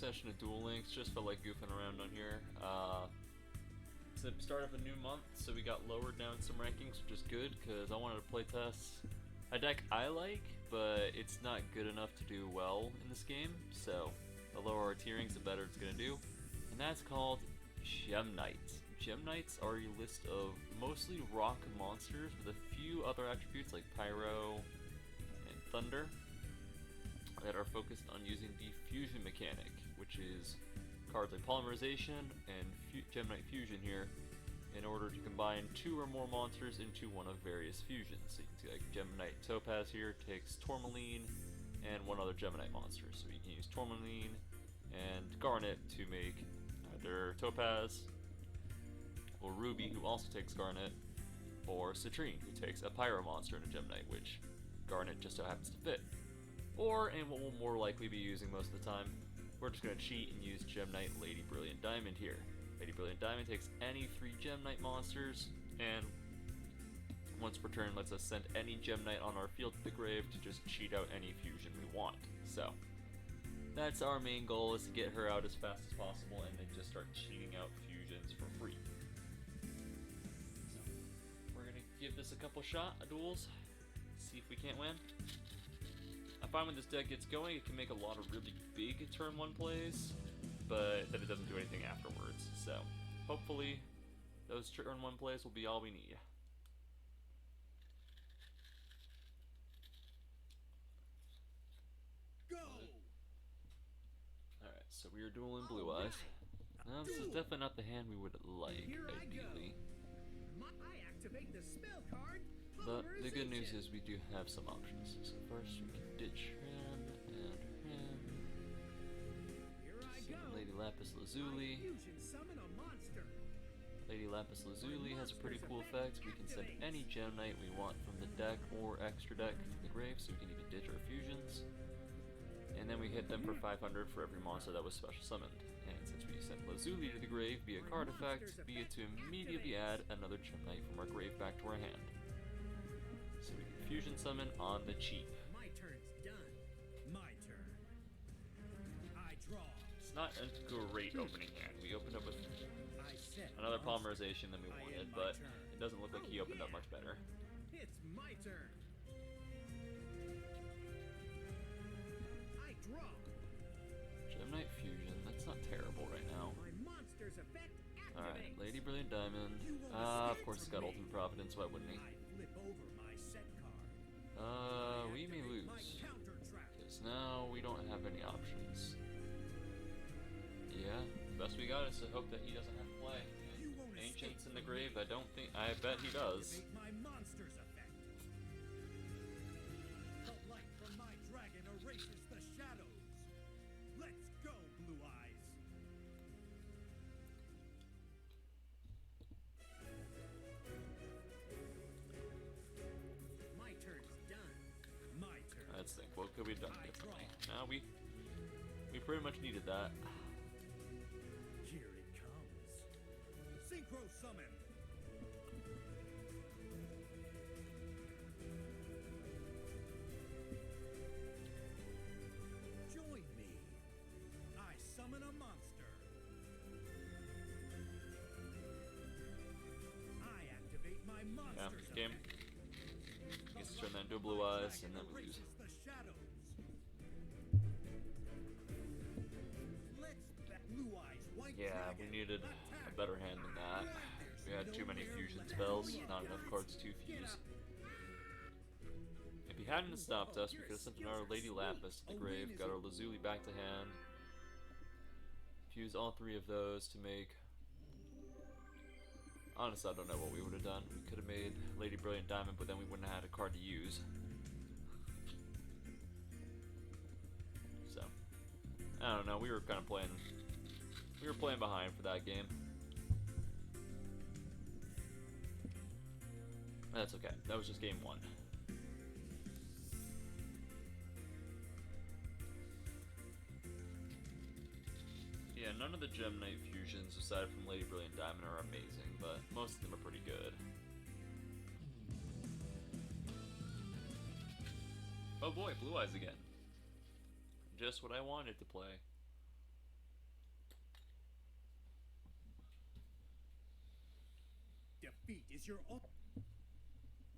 extension of Duel Links, just felt like goofing around on here. It's the start of a new month, so we got lowered down some rankings, which is good, because I wanted to play test a deck I like, but it's not good enough to do well in this game, so the lower our tierings, the better it's going to do. And that's called Gem Knights. Gem Knights are a list of mostly rock monsters with a few other attributes like Pyro and Thunder that are focused on using the fusion mechanic, which is cards like Polymerization and Gem Knight Fusion here, in order to combine 2 or more monsters into one of various fusions. So you can see like Gem Knight Topaz here takes Tourmaline and one other Gem Knight monster. So you can use Tourmaline and Garnet to make either Topaz, or Ruby, who also takes Garnet, or Citrine, who takes a Pyro monster and a Gem Knight, which Garnet just so happens to fit. Or, and what we'll more likely be using most of the time, we're just going to cheat and use Gem Knight Lady Brilliant Diamond here. Lady Brilliant Diamond takes any 3 Gem Knight monsters, and once per turn lets us send any Gem Knight on our field to the grave to just cheat out any fusion we want. So, that's our main goal, is to get her out as fast as possible and then just start cheating out fusions for free. So, we're going to give this a couple shot of duels, see if we can't win. I find when this deck gets going, it can make a lot of really big turn 1 plays, but that it doesn't do anything afterwards. So, hopefully, those turn 1 plays will be all we need. Go! Alright, so we are dueling Blue Eyes. Now, this is definitely not the hand we would like, ideally. I activate the spell card. But the good news is we do have some options. So first we can ditch him and him. Here I So go. Lady Lapis Lazuli. Fusion summon a monster. Lady Lapis Lazuli has a pretty cool effect. We can send any Gem Knight we want from the deck or extra deck to the grave, so we can even ditch our fusions. And then we hit them for 500 for every monster that was special summoned. And since we sent Lazuli to the grave via card effect, we get to immediately add another Gem Knight from our grave back to our hand. So we can fusion summon on the cheap. My turn's done. My turn. I draw. It's not a great opening hand. We opened up with another polymerization than we wanted, but it doesn't look like he opened up much better. It's my turn. I draw. Gem Knight Fusion, that's not terrible right now. My monster's effect activates. Alright, Lady Brilliant Diamond. Of course he's got Ultimate Providence, why wouldn't he? I flip over my set card. We may lose. Because now we don't have any options. Yeah, best we got is to hope that he doesn't have to play. Ancients in the grave, I bet he does. My monster's effect. The light from my dragon erases the shadows. Let's go, Blue Eyes. My turn's done. My turn. Let's think, what could we have done differently? Now we pretty much needed that. Here it comes. Synchro summon. Join me. I summon a monster. I activate my Yeah, monster's game. effect. Gets to turn that into Blue Eyes, and then we lose. The shadows. Let's Blue Eyes, White Yeah, we Dragon. needed a better hand than that. We had too many fusion spells, not enough cards to fuse. If he hadn't stopped us, we could have sent our Lady Lapis to the grave, got our Lazuli back to hand, fused all 3 of those to make... Honestly, I don't know what we would have done. We could have made Lady Brilliant Diamond, but then we wouldn't have had a card to use. So, I don't know, we were kind of playing... We were playing behind for that game. That's okay. That was just game 1. Yeah, none of the Gem Knight fusions, aside from Lady Brilliant Diamond, are amazing, but most of them are pretty good. Oh boy, Blue Eyes again. Just what I wanted to play. your own.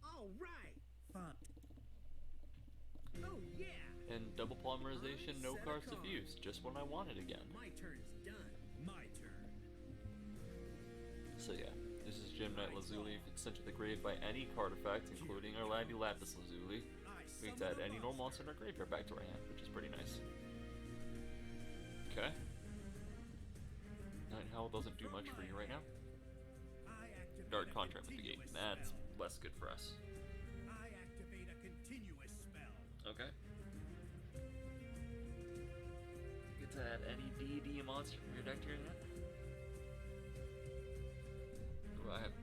All right. Fine. Oh yeah. And double polymerization, no cards to fuse, just when I want it again. My turn's done. My turn. So yeah, this is Greenknight Lazuli. If it's sent to the grave by any card effect, including our Labby Lapis Lazuli, we get to add any normal monster in our graveyard back to our hand, which is pretty nice. Okay. Night Howl doesn't do much for you right now. Dark Contract with the gate. That's less good for us. I activate a continuous spell. Okay. Get to add any DD monster from your deck to your hand. What do I have?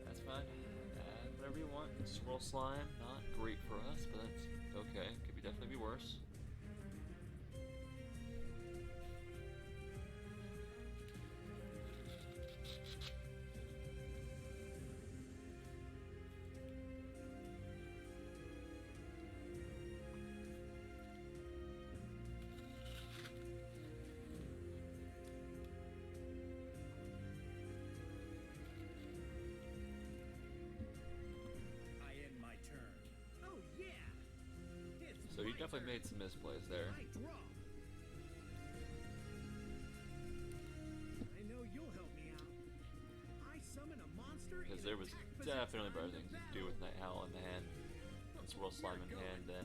That's fine. Add whatever you want. Swirl Slime, not great for us, but that's okay. Could definitely be worse. So you definitely made some misplays there. I draw. I know you'll help me out. I summon a monster. Because there was definitely better things to do with Night Howl in the hand, and Swirl Slime in hand, than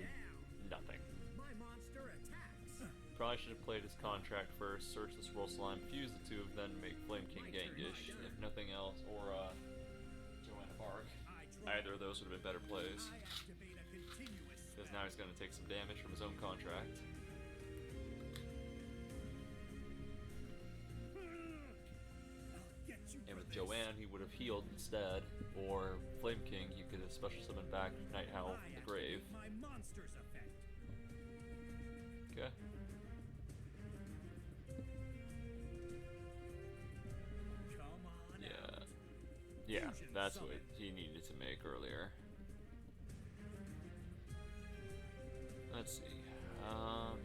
nothing. My monster attacks. Probably should have played his contract first, search the Swirl Slime, fuse the two, then make Flame King Gangish, if nothing else, or Joanna Bark. Either of those would have been better plays. I activate a continuous Because now he's going to take some damage from his own contract. And with Joanne, he would have healed instead, or Flame King, he could have special summoned back Night Howl from the grave. My monster's effect. Okay. Come on Yeah. out. Yeah, Fusion that's summon. what he needed to make earlier. Let's see.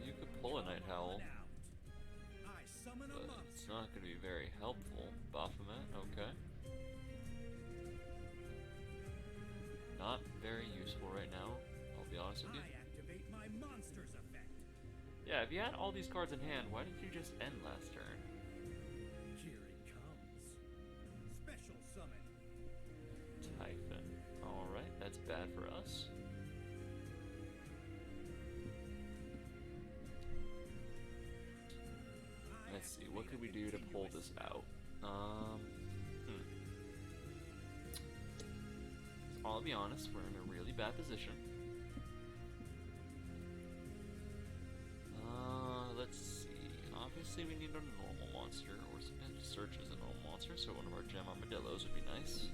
You could pull a Night Howl, I summon a but monster. it's not going to be very helpful. Baphomet, okay. Not very useful right now, I'll be honest with you. I activate my monster's effect. Yeah, if you had all these cards in hand, why didn't you just end last turn? Here it comes. Special summon. Typhon. Alright, that's bad for us. Let's see, what could we do to pull this out? I'll be honest, we're in a really bad position. Let's see. Obviously, we need a normal monster, or something to search as a normal monster, so one of our gem armadillos would be nice.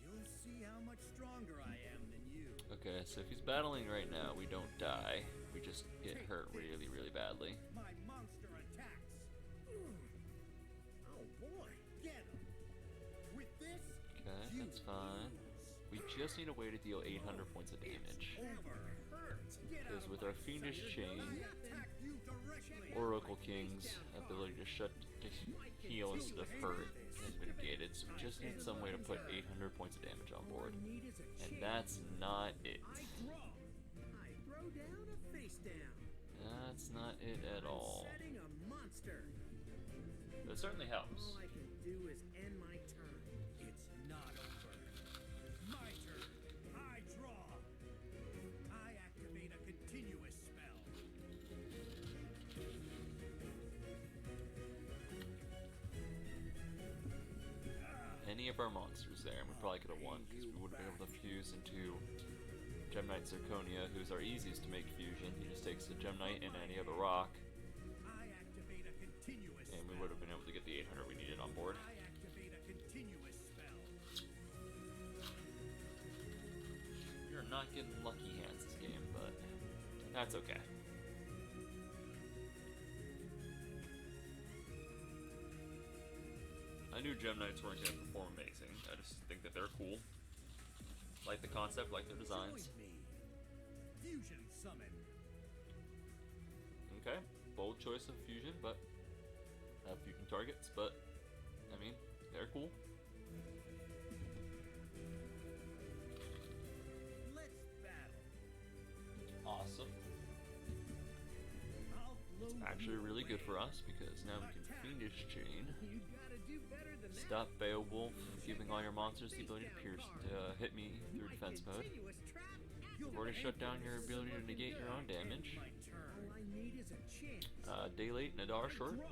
You'll see how much stronger I am than you. Okay, so if he's battling right now, we don't die. We just get hurt really, really badly. My monster attacks. Oh boy, get him. With this, Okay, that's fine. We just need a way to deal 800 points of damage. never hurts. Get out Because of with my our Fiendish sight. Chain, I attack you directly. Oracle King's ability to heal instead of hurt has been gated, so we just need some way to put 800 points of damage on board. All I need is a And chain. that's not it. I draw. I throw down a face down. That's not it at all. I'm setting a monster. But it certainly helps. All I can do is end my turn. It's not over. My turn. I draw. I activate a continuous spell. Any of our monsters there, and we probably could have won, because we would have been able to fuse into Gem Knight Zirconia, who's our easiest to make fusion. He just takes the Gem Knight and any other rock, I activate a continuous and we spell. would have been able to get the 800 we needed on board. I activate a continuous spell. You're not getting lucky hands this game, but that's okay. I knew Gem Knights weren't going to perform amazing. I just think that they're cool. Like the concept, like their designs. Join me. Fusion summon. Okay, bold choice of fusion, but targets, but I mean, they're cool. Let's battle. Awesome. I'll blow Actually you really good away. for us because now we can Attack. Fiendish Chain. You gotta do better than that. Stop Beowulf, giving all your monsters the ability to Face pierce, down hit me through My defense mode. continuous trap. You've already shut down your ability to negate your own damage. My turn. All I need is a chance. Day late, Nadar short. Draw.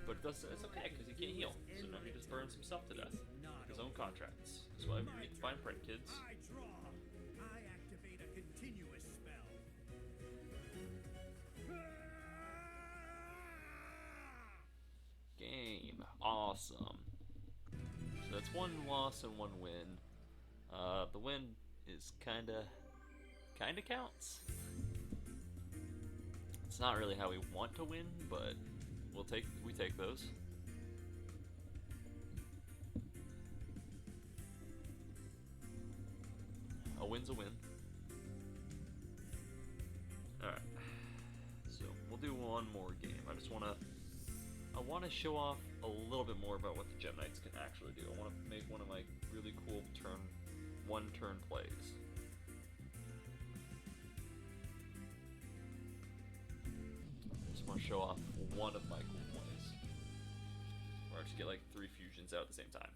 But it's okay, because he can't heal. So now he just burns himself to death. Not His own contracts. That's why we read the fine print, kids. I draw. I activate a continuous spell. Game. Awesome. So that's 1 loss and 1 win. The win is kinda counts. It's not really how we want to win, but we take those. A win's a win. Alright. So we'll do one more game. I wanna show off a little bit more about what the Gem Knights can actually do. I wanna make one of my really cool one turn plays. Just wanna show off one of my cool plays. Where I just get like 3 fusions out at the same time.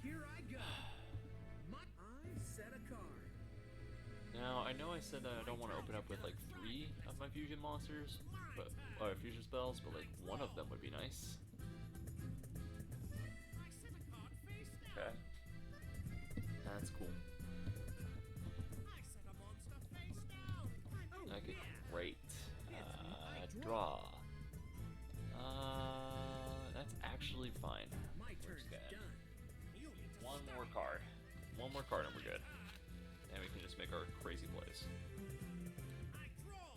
Here I go. I set a card. Now, I know I said that I don't want to open up with like 3 of my fusion monsters, or fusion spells, but like one of them would be nice. Okay. That's cool. Okay, great. Draw. That's actually fine. My We're turn's just gonna- done. One more card. One more card and we're good. And we can just make our crazy plays. I draw.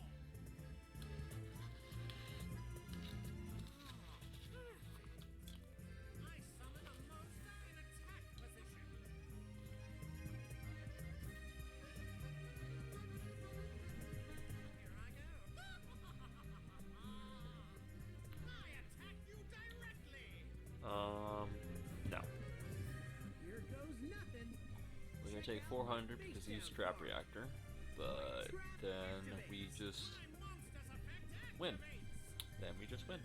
I summon a monster in attack position. Here I go. I attack you directly. No. Here goes nothing. We're gonna take 400 because he used Trap Reactor, but then we just win. Then we just win.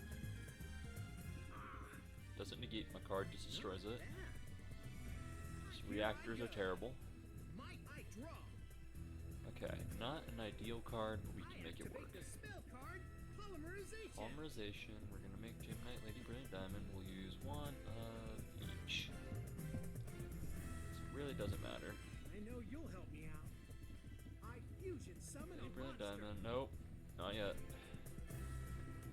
Doesn't negate my card, just destroys it. These reactors are terrible. Might I draw? Okay, not an ideal card, but we can make it work. The spell card, polymerization. Polymerization, we're gonna make Gem Knight, Lady Brilliant Diamond. We'll use 1 of each. This really doesn't matter. I know you'll help me out. I fusion summon Lady a Brilliant monster. Diamond, nope, not yet.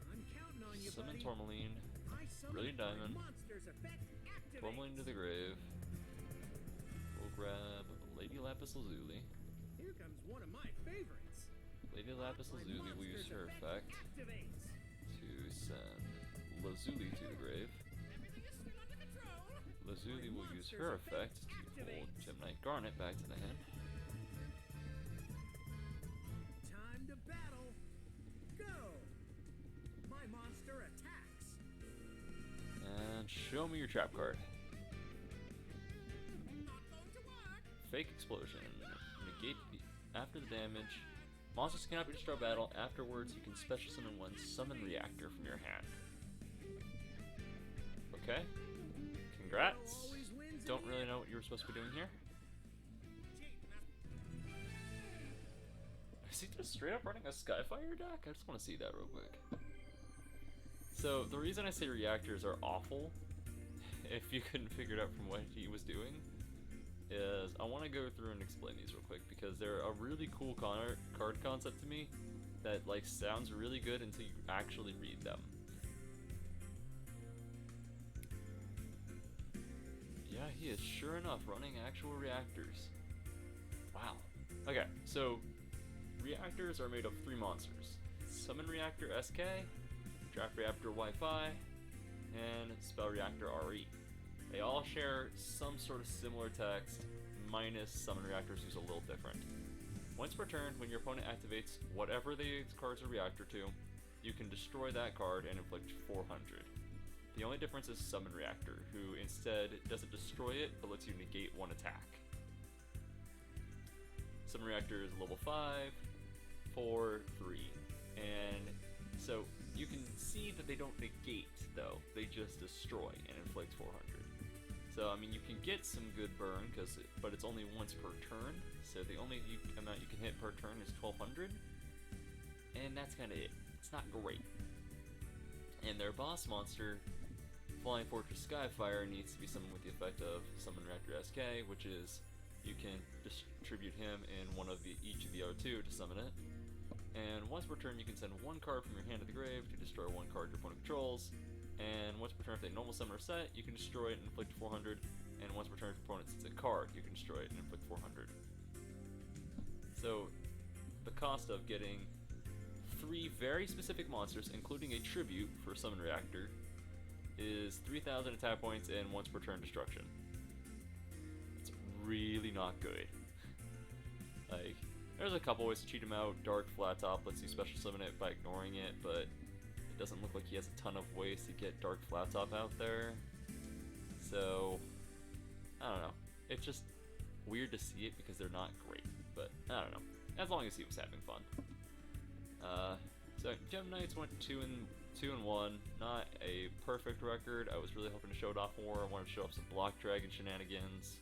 I'm counting on you, Summon buddy. Tourmaline, I summon Brilliant my Diamond. monster's effect activates. Tourmaline to the grave. We'll grab Lady Lapis Lazuli. Here comes one of my favorites. Lady Lapis My Lazuli will use monster's her effect activates. to send Lazuli to the grave. Everything is still under control. Lazuli will use monster's her effect effect to pull activates. Gem Knight Garnet back to the hand. Time to battle. Go. My monster attacks. And show me your trap card. Not going to work. Fake Explosion. Negate after the damage. Monsters cannot be destroyed by battle. Afterwards, you can special summon 1 Summon Reactor from your hand. Okay. Congrats. Always wins in Don't the really end. know what you were supposed to be doing here. Is he just straight up running a Skyfire deck? I just want to see that real quick. So, the reason I say reactors are awful, if you couldn't figure it out from what he was doing, is I want to go through and explain these real quick because they're a really cool card concept to me that like sounds really good until you actually read them. Yeah, he is sure enough running actual reactors. Wow. Okay, so reactors are made of 3 monsters. Summon Reactor SK, Draft Reactor Wi-Fi, and Spell Reactor RE. They all share some sort of similar text, minus summon reactors who's a little different. Once per turn, when your opponent activates whatever the card's a reactor to, you can destroy that card and inflict 400. The only difference is Summon Reactor, who instead doesn't destroy it, but lets you negate one attack. Summon Reactor is level 5, 4, 3, and so you can see that they don't negate, though. They just destroy and inflict 400. So, I mean, you can get some good burn, but it's only once per turn, so the only amount you can hit per turn is 1200, and that's kind of it. It's not great. And their boss monster, Flying Fortress Skyfire, needs to be summoned with the effect of Summon Reactor SK, which is you can distribute him in each of the R2 to summon it. And once per turn, you can send one card from your hand to the grave to destroy one card your opponent controls. And once per turn, if they normal summon or set, you can destroy it and inflict 400. And once per turn, if your opponent sets a card, you can destroy it and inflict 400. So, the cost of getting 3 very specific monsters, including a tribute for Summon Reactor, is 3,000 attack points and once per turn destruction. It's really not good. Like, there's a couple ways to cheat him out. Dark Flat Top lets you special summon it by ignoring it, but it doesn't look like he has a ton of ways to get Dark Flat Top out there. So, I don't know. It's just weird to see it because they're not great, but I don't know. As long as he was having fun. So Gem Knights went 2-1, not a perfect record. I was really hoping to show it off more. I wanted to show off some Block Dragon shenanigans.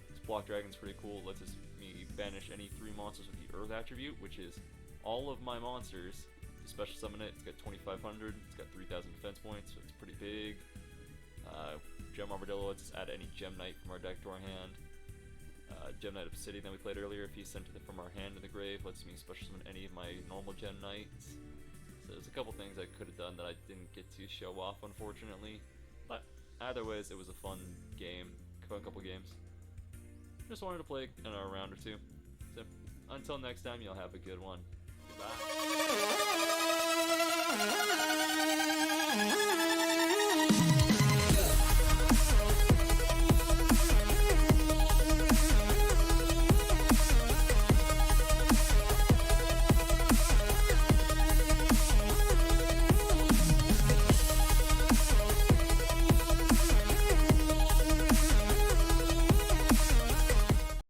This Block Dragon's pretty cool. It lets me banish any 3 monsters with the Earth attribute, which is all of my monsters. To special summon it, it's got 2,500. It's got 3,000 defense points, so it's pretty big. Gem Armadillo lets us add any Gem Knight from our deck to our hand. Gem Knight Obsidian that we played earlier, if he sent it from our hand to the grave, lets me special summon any of my normal Gem Knights. So there's a couple things I could have done that I didn't get to show off, unfortunately. But either ways, it was a fun game, fun couple games. Just wanted to play in a round or two. So until next time, you'll have a good one. Goodbye.